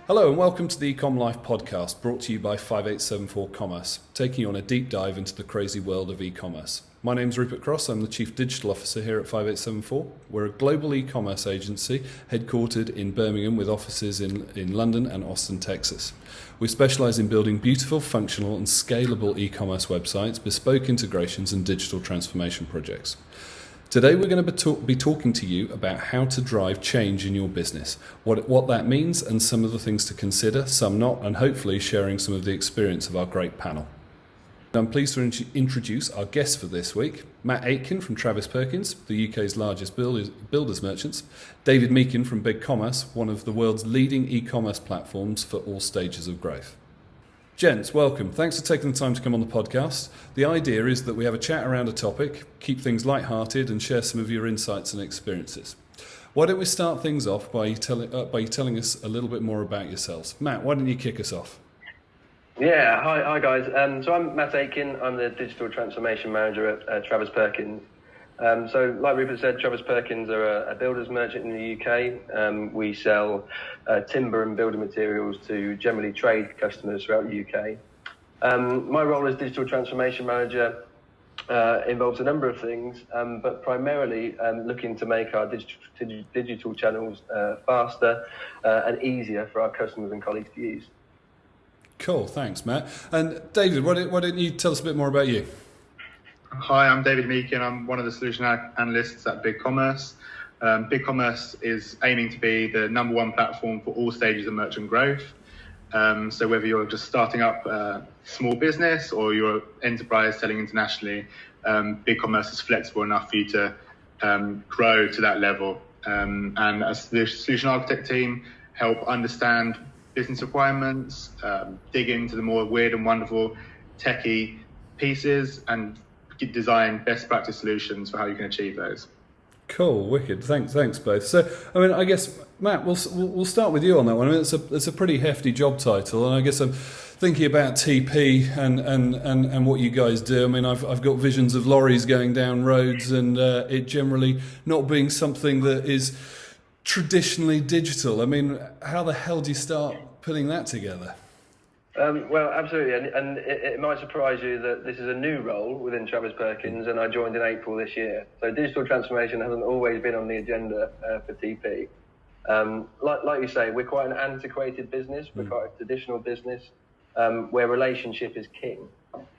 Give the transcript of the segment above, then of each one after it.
Hello and welcome to the eCom Life podcast, brought to you by 5874 Commerce, taking you on a deep dive into the crazy world of e-commerce. My name's Rupert Cross, I'm the Chief Digital Officer here at 5874. We're a global e-commerce agency headquartered in Birmingham with offices in London and Austin, Texas. We specialise in building beautiful, functional and scalable e-commerce websites, bespoke integrations and digital transformation projects. Today we're going to be talking to you about how to drive change in your business, what that means and some of the things to consider, some not, and hopefully sharing some of the experience of our great panel. I'm pleased to introduce our guest for this week, Matt Aitken from Travis Perkins, the UK's largest builders merchants, David Meakin from BigCommerce, one of the world's leading e-commerce platforms for all stages of growth. Gents, welcome. Thanks for taking the time to come on the podcast. The idea is that we have a chat around a topic, keep things light-hearted and share some of your insights and experiences. Why don't we start things off by you telling us a little bit more about yourselves. Matt, why don't you kick us off? Yeah, hi guys. So I'm Matt Aitken. I'm the Digital Transformation Manager at Travis Perkins. So like Rupert said, Travis Perkins are a builders merchant in the UK. We sell timber and building materials to generally trade customers throughout the UK. My role as Digital Transformation Manager involves a number of things, but primarily looking to make our digital channels faster and easier for our customers and colleagues to use. Cool, thanks Matt. And David, why don't you tell us a bit more about you? Hi, I'm David Meakin. I'm one of the solution analysts at BigCommerce. BigCommerce is aiming to be the number one platform for all stages of merchant growth. So whether you're just starting up a small business or you're enterprise selling internationally, BigCommerce is flexible enough for you to grow to that level. And as the solution architect team, help understand business requirements, dig into the more weird and wonderful techie pieces and design best practice solutions for how you can achieve those. Cool, wicked. Thanks both. So, I mean, I guess Matt, we'll start with you on that one. I mean, it's a pretty hefty job title, and I guess I'm thinking about TP and what you guys do. I mean, I've got visions of lorries going down roads, and it generally not being something that is traditionally digital. I mean, how the hell do you start putting that together? Well, absolutely, and it might surprise you that this is a new role within Travis Perkins, and I joined in April this year. So digital transformation hasn't always been on the agenda for TP. Like you say, we're quite an antiquated business, we're quite a traditional business, where relationship is king.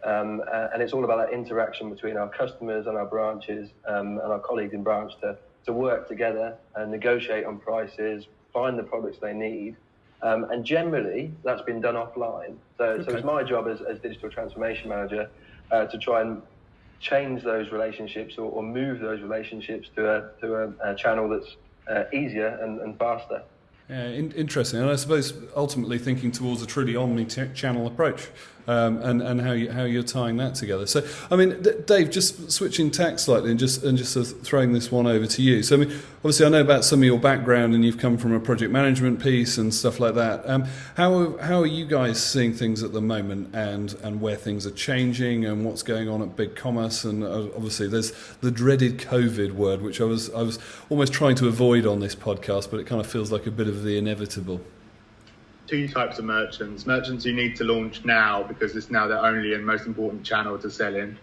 And it's all about that interaction between our customers and our branches and our colleagues in branch to work together and negotiate on prices, find the products they need. And generally, that's been done offline. So it's my job as Digital Transformation Manager to try and change those relationships or move those relationships to a channel that's easier and faster. Yeah, interesting. And I suppose ultimately thinking towards a truly omni-channel approach and how you're tying that together. So, I mean, Dave, just switching tack slightly and just sort of throwing this one over to you. So, I mean, obviously I know about some of your background and you've come from a project management piece and stuff like that. How are you guys seeing things at the moment and where things are changing and what's going on at BigCommerce? And obviously there's the dreaded COVID word, which I was almost trying to avoid on this podcast, but it kind of feels like a bit of the inevitable. Two types of merchants who need to launch now because it's now their only and most important channel to sell in.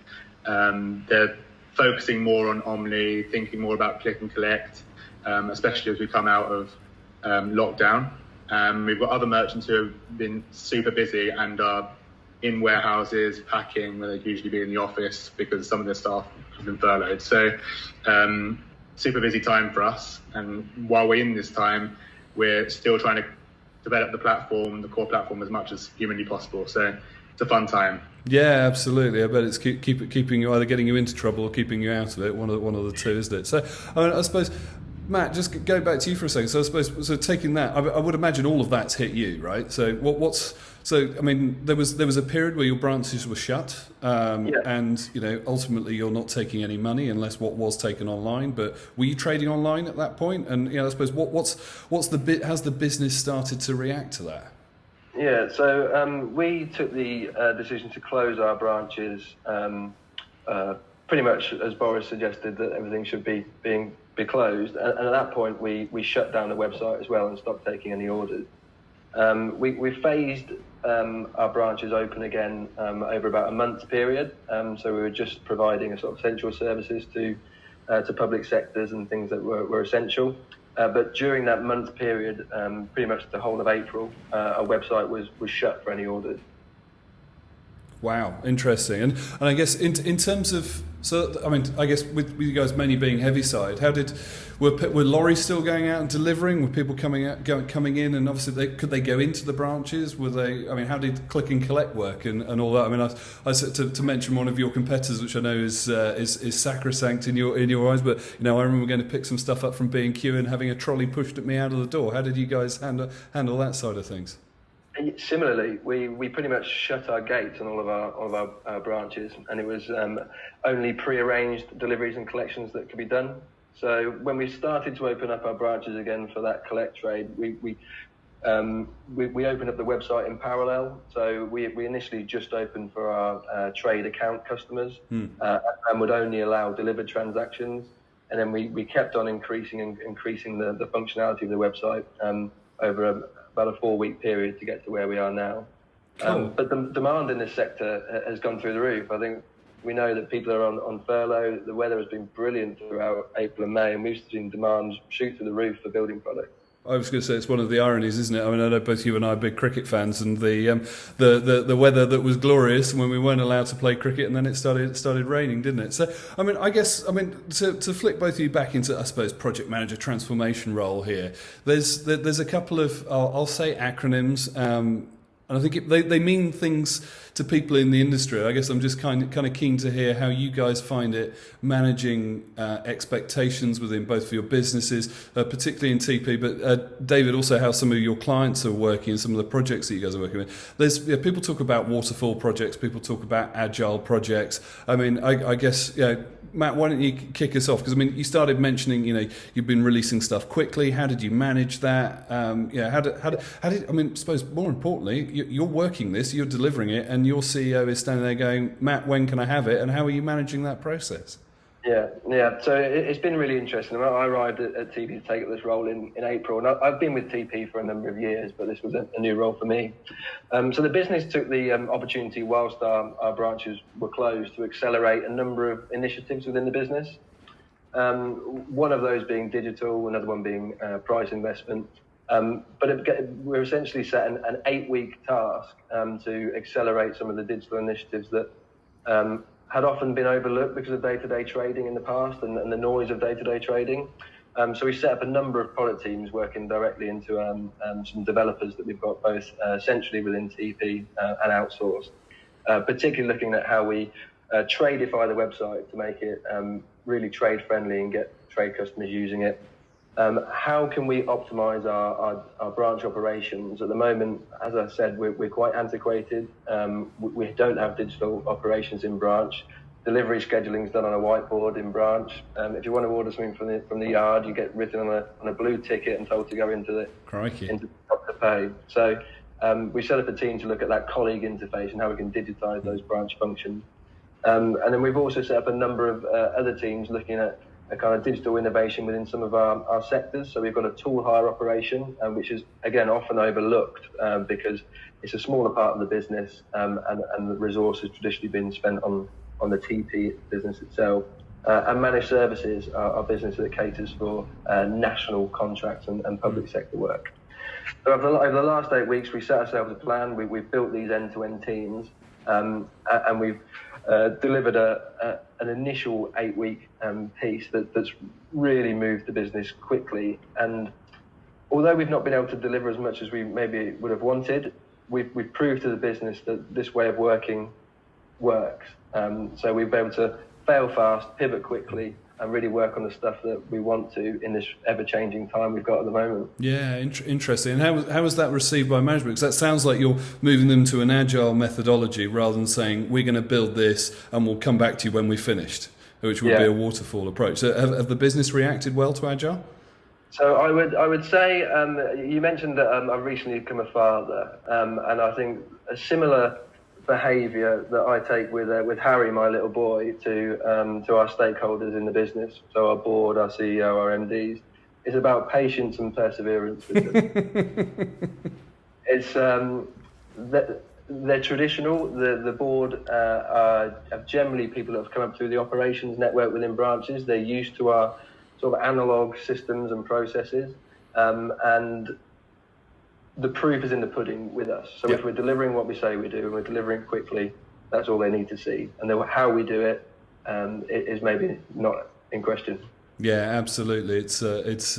They're focusing more on omni, thinking more about click and collect, especially as we come out of lockdown. We've got other merchants who have been super busy and are in warehouses packing where they'd usually be in the office because some of their staff have been furloughed. So super busy time for us, and while we're in this time we're still trying to develop the core platform as much as humanly possible. So it's a fun time. Yeah, absolutely. I bet it's keeping you, either getting you into trouble or keeping you out of it. One of the two, isn't it? So I suppose, Matt, just go back to you for a second. So I suppose, taking that, I would imagine all of that's hit you, right? So so I mean, there was a period where your branches were shut, and ultimately you're not taking any money unless what was taken online. But were you trading online at that point? And I suppose has the business started to react to that? Yeah, so we took the decision to close our branches pretty much as Boris suggested, that everything should be closed. And at that point, we shut down the website as well and stopped taking any orders. We phased our branches open again over about a month period. So we were just providing a sort of essential services to public sectors and things that were essential. But during that month period, pretty much the whole of April, our website was shut for any orders. Wow, interesting. And I guess in terms of, so I mean, I guess with you guys mainly being heavy side, were lorries still going out and delivering? Were people coming in, and obviously could they go into the branches? Were they? I mean, how did click and collect work and all that? I mean, I said to mention one of your competitors, which I know is sacrosanct in your eyes, but I remember going to pick some stuff up from B&Q and having a trolley pushed at me out of the door. How did you guys handle that side of things? Similarly, we pretty much shut our gates on all of our branches, and it was only pre-arranged deliveries and collections that could be done. So when we started to open up our branches again for that collect trade, we opened up the website in parallel. So we initially just opened for our trade account customers and would only allow delivered transactions, and then we kept on increasing the functionality of the website over about a 4-week period to get to where we are now. Cool. But the demand in this sector has gone through the roof. I think we know that people are on furlough. The weather has been brilliant throughout April and May, and we've seen demand shoot through the roof for building products. I was going to say it's one of the ironies, isn't it? I mean, I know both you and I are big cricket fans, and the weather that was glorious when we weren't allowed to play cricket, and then it started raining, didn't it? So, I mean, to flick both of you back into, I suppose, project manager transformation role here. There's a couple of I'll say acronyms. And I think they mean things to people in the industry. I guess I'm just kind of keen to hear how you guys find it managing expectations within both of your businesses, particularly in TP. But David, also how some of your clients are working and some of the projects that you guys are working with. People talk about waterfall projects. People talk about agile projects. I mean, I guess Matt, why don't you kick us off? Because I mean, you started mentioning you've been releasing stuff quickly. How did you manage that? How did I mean? I suppose more importantly, you're working this, you're delivering it, and your CEO is standing there going, Matt, when can I have it? And how are you managing that process? Yeah. So it's been really interesting. I arrived at TP to take up this role in April, and I've been with TP for a number of years, but this was a new role for me. So the business took the opportunity whilst our branches were closed to accelerate a number of initiatives within the business. One of those being digital, another one being price investment. But we're essentially set an 8-week task to accelerate some of the digital initiatives that had often been overlooked because of day-to-day trading in the past and the noise of day-to-day trading. So we set up a number of product teams working directly into some developers that we've got both centrally within TP and outsourced, particularly looking at how we tradeify the website to make it really trade-friendly and get trade customers using it. How can we optimize our branch operations? At the moment, as I said, we're quite antiquated. We don't have digital operations in branch. Delivery scheduling is done on a whiteboard in branch. If you want to order something from the yard, you get written on a blue ticket and told to go into the shop to pay. So we set up a team to look at that colleague interface and how we can digitize those branch functions. And then we've also set up a number of other teams looking at a kind of digital innovation within some of our sectors. So we've got a tool hire operation, which is, again, often overlooked because it's a smaller part of the business and the resource has traditionally been spent on the TP business itself. And managed services are business that caters for national contracts and public sector work. So over the last 8 weeks, we set ourselves a plan. We've built these end-to-end teams and we've delivered an initial 8-week piece that's really moved the business quickly. And although we've not been able to deliver as much as we maybe would have wanted, we've proved to the business that this way of working works. So we've been able to fail fast, pivot quickly, and really work on the stuff that we want to in this ever-changing time we've got at the moment. Yeah, interesting. And how was that received by management? Because that sounds like you're moving them to an agile methodology rather than saying, we're going to build this and we'll come back to you when we've finished, which would be a waterfall approach. So have the business reacted well to agile? So I would say, you mentioned that I've recently become a father, and I think a similar behaviour that I take with Harry, my little boy, to our stakeholders in the business, so our board, our CEO, our MDs, is about patience and perseverance with them. It's they're traditional. The board are generally people that have come up through the operations network within branches. They're used to our sort of analog systems and processes, and the proof is in the pudding with us. So if we're delivering what we say we do and we're delivering quickly, that's all they need to see. And then how we do it is maybe not in question. Yeah, absolutely. It's runs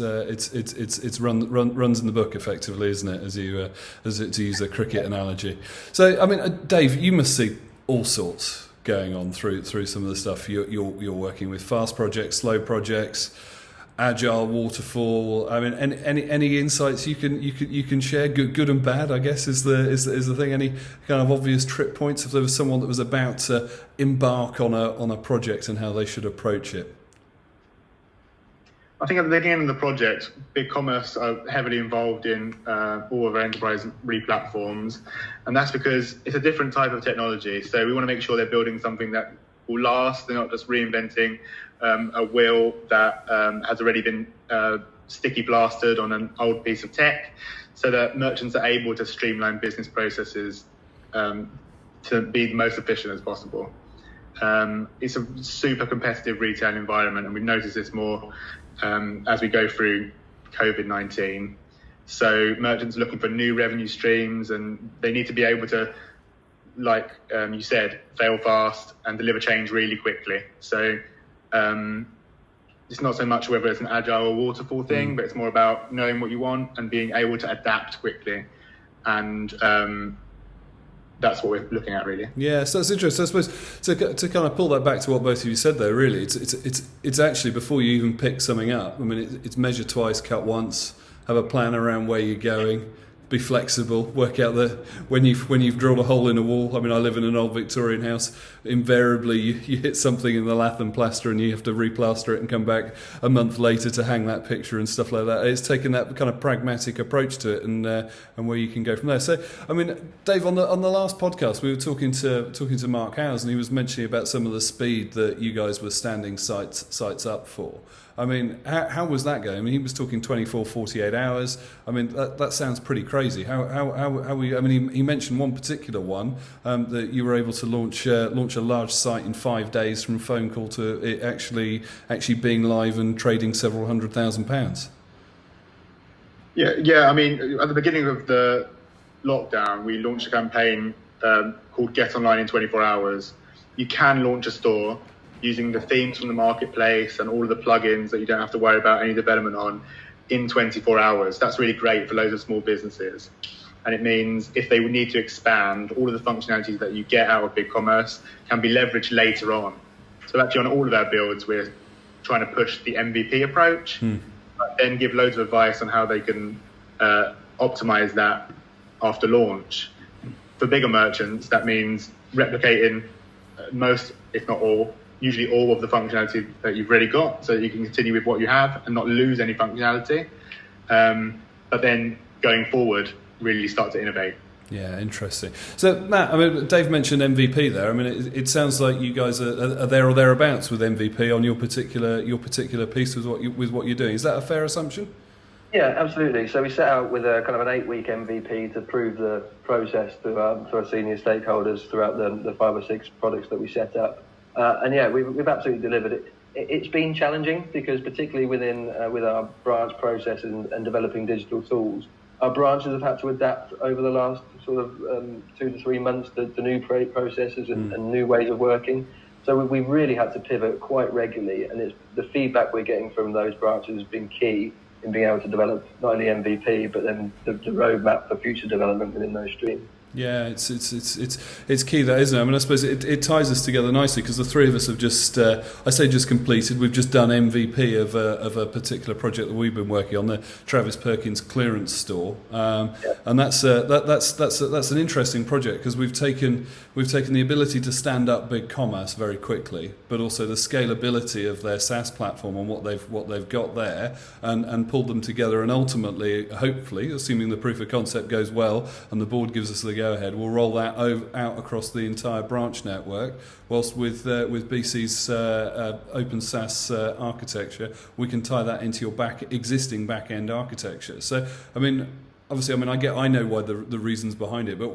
in the book effectively, isn't it? To use a cricket analogy. So, I mean, Dave, you must see all sorts going on through some of the stuff you're working with: fast projects, slow projects, agile, waterfall. I mean, any insights you can share, good and bad, I guess, is the thing. Any kind of obvious trip points if there was someone that was about to embark on a project and how they should approach it? I think at the beginning of the project, BigCommerce are heavily involved in all of our enterprise re-platforms, and that's because it's a different type of technology. So we want to make sure they're building something that will last. They're not just reinventing a wheel that has already been sticky plastered on an old piece of tech, so that merchants are able to streamline business processes to be the most efficient as possible. It's a super competitive retail environment, and we've noticed this more as we go through COVID-19. So merchants are looking for new revenue streams, and they need to be able to, like you said, fail fast and deliver change really quickly. So it's not so much whether it's an agile or waterfall thing, but it's more about knowing what you want and being able to adapt quickly. And that's what we're looking at, really. Yeah, so that's interesting. I suppose to kind of pull that back to what both of you said there, really, it's actually before you even pick something up. I mean, it's measure twice, cut once, have a plan around where you're going, be flexible, work out when you've drilled a hole in a wall. I mean, I live in an old Victorian house. Invariably, you hit something in the lath and plaster, and you have to replaster it and come back a month later to hang that picture and stuff like that. It's taking that kind of pragmatic approach to it, and where you can go from there. So, I mean, Dave, on the last podcast, we were talking to Mark Howes, and he was mentioning about some of the speed that you guys were standing sites up for. I mean, how was that going? I mean, he was talking 24, 48 hours. I mean, that sounds pretty crazy. How we? I mean, he mentioned one particular one that you were able to launch a large site in 5 days from phone call to it actually being live and trading several £100,000. Yeah. I mean, at the beginning of the lockdown, we launched a campaign called Get Online in 24 Hours. You can launch a store using the themes from the marketplace and all of the plugins that you don't have to worry about any development on in 24 hours. That's really great for loads of small businesses. And it means if they need to expand, all of the functionalities that you get out of BigCommerce can be leveraged later on. So actually on all of our builds, we're trying to push the MVP approach, but then give loads of advice on how they can optimize that after launch. For bigger merchants, that means replicating most, if not all, usually all of the functionality that you've already got, so that you can continue with what you have and not lose any functionality. But then going forward, really start to innovate. Yeah, interesting. So, Matt, I mean, Dave mentioned MVP there. I mean, it sounds like you guys are there or thereabouts with MVP on your particular piece with what you're doing. Is that a fair assumption? Yeah, absolutely. So we set out with a kind of an 8-week MVP to prove the process to our senior stakeholders throughout the 5 or 6 products that we set up. And yeah, we've absolutely delivered it. It's been challenging because particularly with our branch processes and developing digital tools, our branches have had to adapt over the last sort of 2 to 3 months to new processes and new ways of working. So we've really had to pivot quite regularly, and the feedback we're getting from those branches has been key in being able to develop not only MVP but then the roadmap for future development within those streams. Yeah, it's key, that, isn't it? I mean, I suppose it ties us together nicely because the three of us have just completed. We've just done MVP of a particular project that we've been working on, the Travis Perkins clearance store, and that's an interesting project because we've taken the ability to stand up BigCommerce very quickly, but also the scalability of their SaaS platform and what they've got there, and pulled them together, and ultimately, hopefully, assuming the proof of concept goes well and the board gives us the go-ahead, we'll roll that out across the entire branch network, whilst with BC's open SaaS architecture, we can tie that into your existing back-end architecture. So, I mean, obviously, I mean, I know why the reasons behind it, but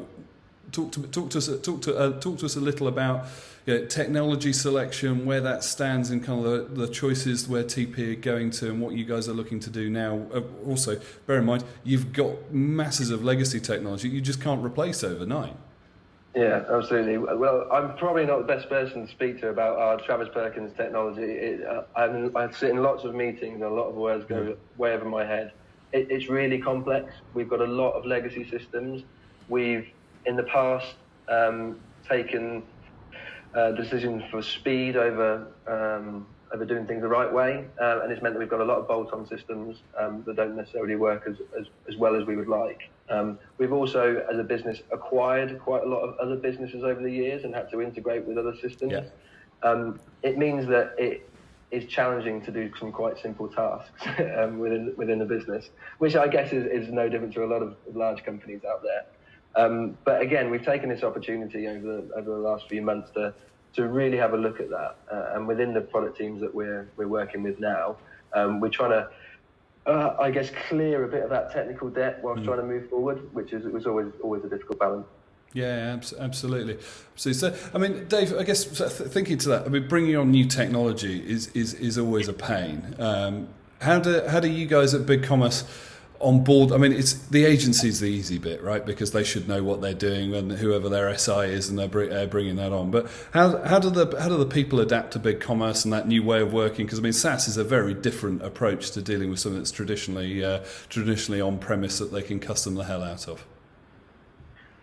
talk to us a little about technology selection, where that stands in kind of the choices where TP are going to, and what you guys are looking to do now. Also, bear in mind you've got masses of legacy technology you just can't replace overnight. Yeah, absolutely. Well, I'm probably not the best person to speak to about our Travis Perkins technology. I sit in lots of meetings and a lot of words go way over my head. It's really complex. We've got a lot of legacy systems. We've, in the past, taken decisions for speed over doing things the right way, and it's meant that we've got a lot of bolt-on systems that don't necessarily work as well as we would like. We've also, as a business, acquired quite a lot of other businesses over the years and had to integrate with other systems. Yeah. It means that it is challenging to do some quite simple tasks within the business, which I guess is no different to a lot of large companies out there. But again, we've taken this opportunity over the last few months to really have a look at that. And within the product teams that we're working with now, we're trying to, I guess, clear a bit of that technical debt whilst trying to move forward, which was always a difficult balance. Yeah, absolutely. So, I mean, Dave, I guess thinking to that, I mean, bringing on new technology is always a pain. How do you guys at BigCommerce on board? I mean, it's the agency's the easy bit, right? Because they should know what they're doing and whoever their SI is, and they're bringing that on. But how do the people adapt to BigCommerce and that new way of working? Because I mean, SaaS is a very different approach to dealing with something that's traditionally on premise that they can custom the hell out of.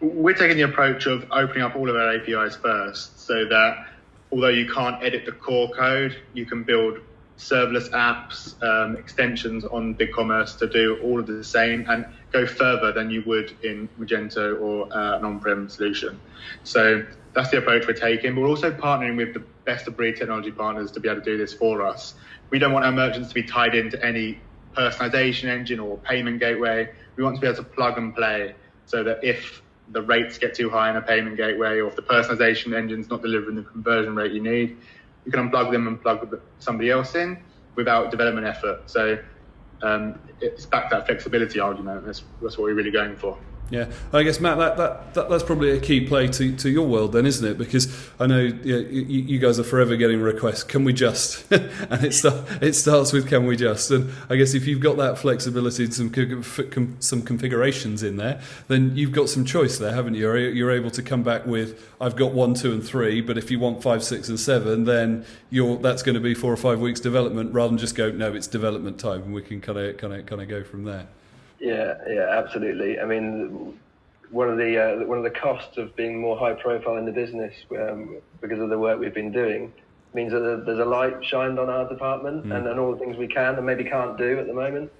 We're taking the approach of opening up all of our APIs first, so that although you can't edit the core code, you can build serverless apps, extensions on BigCommerce to do all of the same and go further than you would in Magento or an on-prem solution. So that's the approach we're taking. But we're also partnering with the best-of-breed technology partners to be able to do this for us. We don't want our merchants to be tied into any personalization engine or payment gateway. We want to be able to plug and play so that if the rates get too high in a payment gateway, or if the personalization engine's not delivering the conversion rate you need, you can unplug them and plug somebody else in without development effort. So it's back to that flexibility argument. That's what we're really going for. Yeah, I guess, Matt, that's probably a key play to your world then, isn't it? Because I know you guys are forever getting requests, can we just? And it starts with can we just? And I guess if you've got that flexibility and some configurations in there, then you've got some choice there, haven't you? You're able to come back with, I've got 1, 2, and 3, but if you want 5, 6, and 7, then that's going to be 4 or 5 weeks development, rather than just go, no, it's development time, and we can kind of go from there. Yeah, absolutely. I mean, one of the costs of being more high profile in the business, because of the work we've been doing, means that there's a light shined on our department and all the things we can and maybe can't do at the moment.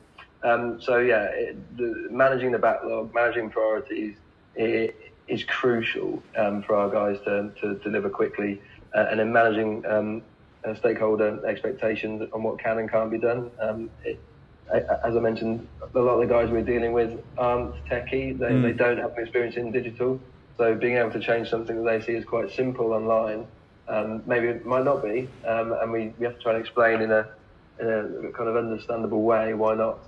Managing the backlog, managing priorities is crucial for our guys to deliver quickly, and then managing stakeholder expectations on what can and can't be done. As I mentioned, a lot of the guys we're dealing with aren't techie. They don't have experience in digital. So being able to change something that they see as quite simple online, maybe it might not be, and we have to try and explain in a kind of understandable way why not.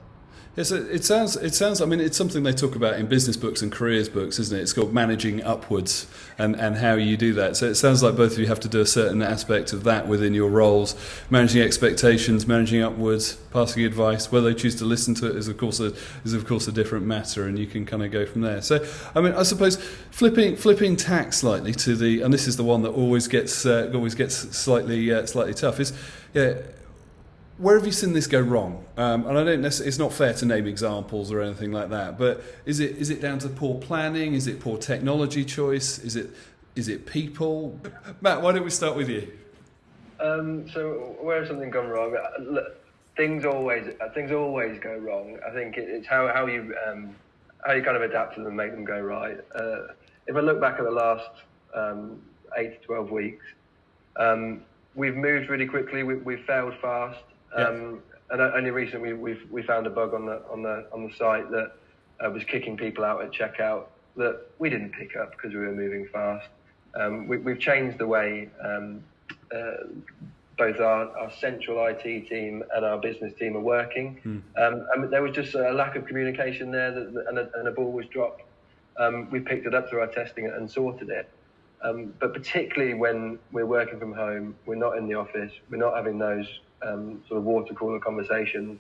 Yes, it sounds. I mean, it's something they talk about in business books and careers books, isn't it? It's called managing upwards, and how you do that. So it sounds like both of you have to do a certain aspect of that within your roles, managing expectations, managing upwards, passing advice. Whether they choose to listen to it is of course a different matter, and you can kind of go from there. So, I mean, I suppose flipping tack slightly to the, and this is the one that always gets slightly tough. Is where have you seen this go wrong? And I don't necessarily, it's not fair to name examples or anything like that, but is it down to poor planning? Is it poor technology choice? Is it people? Matt, why don't we start with you? So where has something gone wrong? Look, things always go wrong. I think it's how you kind of adapt to them and make them go right. If I look back at the last 8 to 12 weeks, we've moved really quickly. We've failed fast. And only recently we found a bug on the site that was kicking people out at checkout that we didn't pick up because we were moving fast. We've changed the way both our central IT team and our business team are working. And there was just a lack of communication there, and a ball was dropped. We picked it up through our testing and sorted it. But particularly when we're working from home, we're not in the office, we're not having those sort of water cooler conversations,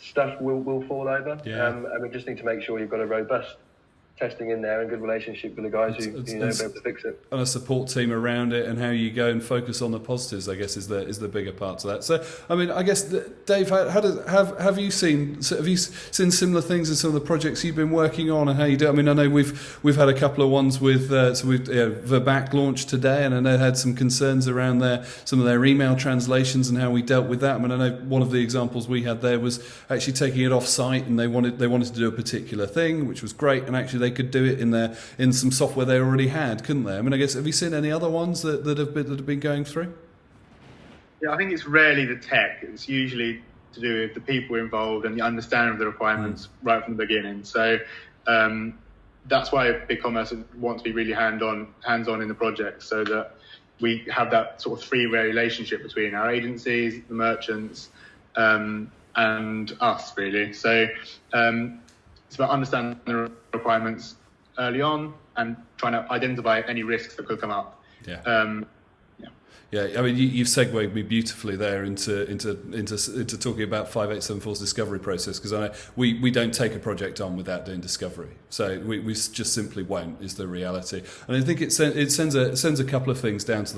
stuff will fall over. And we just need to make sure you've got a robust testing in there and good relationship with the guys who be able to fix it, and a support team around it, and how you go and focus on the positives, I guess, is the bigger part to that. So I mean, I guess, Dave, have you seen similar things in some of the projects you've been working on, and how you do? I mean, I know we've had a couple of ones with Verbac launched today, and I know had some concerns around some of their email translations and how we dealt with that. I mean, I know one of the examples we had there was actually taking it off site, and they wanted to do a particular thing, which was great, and actually they could do it in some software they already had, couldn't they? I mean, I guess, have you seen any other ones that have been going through? Yeah, I think it's rarely the tech. It's usually to do with the people involved and the understanding of the requirements right from the beginning. So that's why BigCommerce wants to be really hands-on in the project, so that we have that sort of three-way relationship between our agencies, the merchants, and us, really. So it's about understanding the requirements early on and trying to identify any risks that could come up. Yeah, I mean, you've segued me beautifully there into talking about 5874's discovery process, because I know we don't take a project on without doing discovery. So we just simply won't, is the reality. And I think it sends a couple of things down to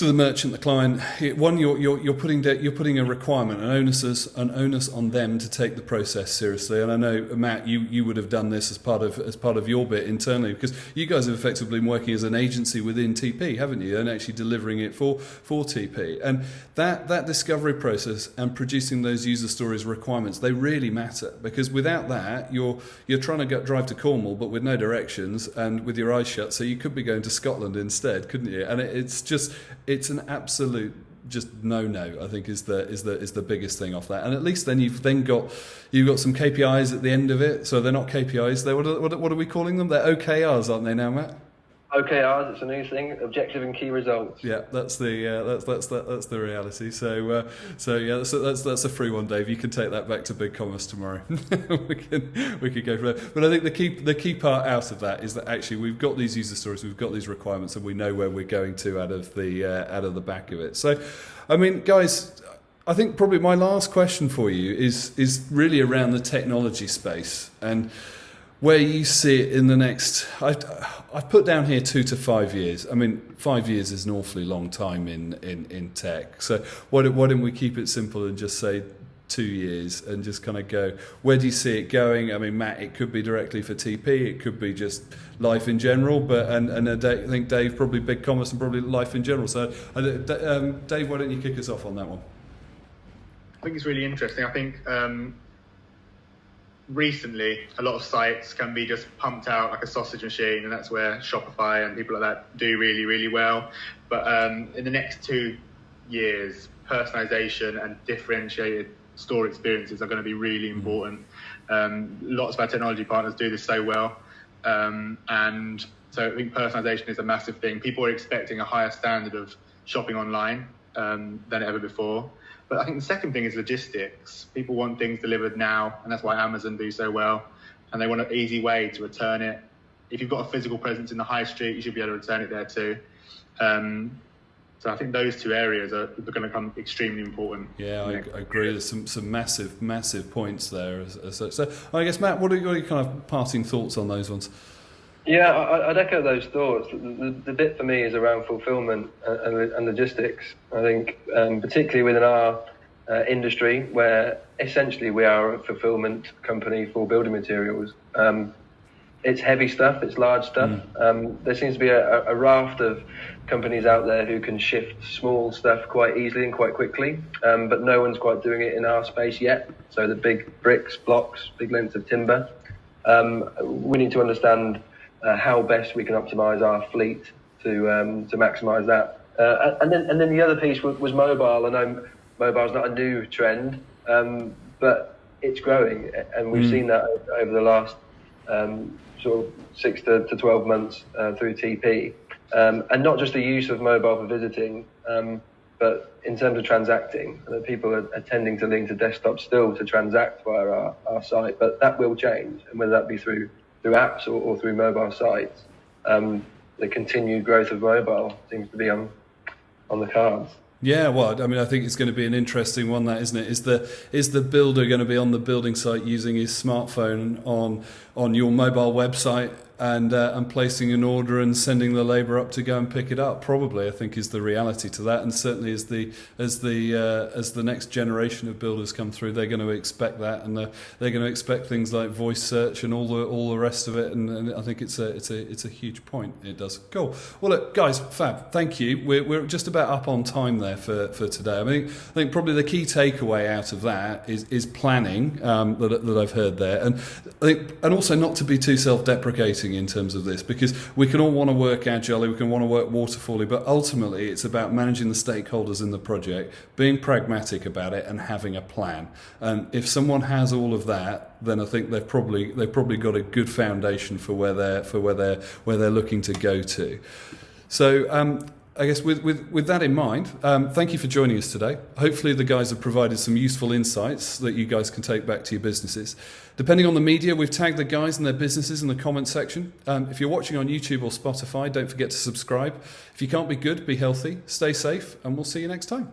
the merchant, the client. One, you're putting a requirement, an onus on them to take the process seriously. And I know, Matt, you would have done this as part of your bit internally, because you guys have effectively been working as an agency within TP, haven't you, and actually delivering it for TP. And that discovery process and producing those user stories requirements, they really matter, because without that, you're trying to drive to Cornwall, but with no directions and with your eyes shut. So you could be going to Scotland instead, couldn't you? And it's an absolute just no. I think is the biggest thing off that. And at least then you've got some KPIs at the end of it. So they're not KPIs. What are we calling them? They're OKRs, aren't they now, Matt? OKRs, it's a new thing, objective and key results. Yeah, that's the reality. So that's a free one, Dave. You can take that back to BigCommerce tomorrow. we could go for that. But I think the key part out of that is that actually we've got these user stories, we've got these requirements, and we know where we're going to out of the back of it. So, I mean, guys, I think probably my last question for you is really around the technology space and where you see it in the next. I've put down here 2 to 5 years. I mean, 5 years is an awfully long time in tech. So why don't we keep it simple and just say 2 years and just kind of go, where do you see it going? I mean, Matt, it could be directly for TP, it could be just life in general, but I think Dave, probably BigCommerce and probably life in general. So Dave, why don't you kick us off on that one? I think it's really interesting. I think recently a lot of sites can be just pumped out like a sausage machine, and that's where Shopify and people like that do really, really well. But in the next 2 years, personalization and differentiated store experiences are going to be really important. Lots of our technology partners do this so well, and so I think personalization is a massive thing. People are expecting a higher standard of shopping online than ever before. But I think the second thing is logistics. People want things delivered now, and that's why Amazon do so well. And they want an easy way to return it. If you've got a physical presence in the high street, you should be able to return it there too. So I think those two areas are going to become extremely important. Yeah, I agree. There's some massive points there. So I guess, Matt, what are your kind of parting thoughts on those ones? Yeah, I'd echo those thoughts. The bit for me is around fulfillment and logistics. I think particularly within our industry, where essentially we are a fulfillment company for building materials. It's heavy stuff, it's large stuff. There seems to be a raft of companies out there who can shift small stuff quite easily and quite quickly, but no one's quite doing it in our space yet. So the big bricks, blocks, big lengths of timber. We need to understand how best we can optimize our fleet to maximize that. And then the other piece was mobile. I know mobile's not a new trend, but it's growing, and we've seen that over the last sort of 6 to 12 months through TP. and not just the use of mobile for visiting, but in terms of transacting, that people are tending to link to desktop still to transact via our site, but that will change, and whether that be through apps or through mobile sites, the continued growth of mobile seems to be on the cards. Yeah, well, I mean, I think it's going to be an interesting one, that, isn't it? Is the builder going to be on the building site using his smartphone on your mobile website and placing an order and sending the labour up to go and pick it up? Probably, I think, is the reality to that. And certainly, as the next generation of builders come through, they're going to expect that, and they're going to expect things like voice search and all the rest of it. And I think it's a huge point. It does. Cool. Well, look, guys, fab. Thank you. We're just about up on time there for today. I think probably the key takeaway out of that is planning that I've heard there, and I think, and also not to be too self-deprecating in terms of this, because we can all want to work agile, we can want to work waterfally, but ultimately it's about managing the stakeholders in the project, being pragmatic about it, and having a plan. And if someone has all of that, then I think they've probably got a good foundation for where they're looking to go to. So I guess with that in mind, thank you for joining us today. Hopefully the guys have provided some useful insights that you guys can take back to your businesses. Depending on the media, we've tagged the guys and their businesses in the comment section. If you're watching on YouTube or Spotify, don't forget to subscribe. If you can't be good, be healthy, stay safe, and we'll see you next time.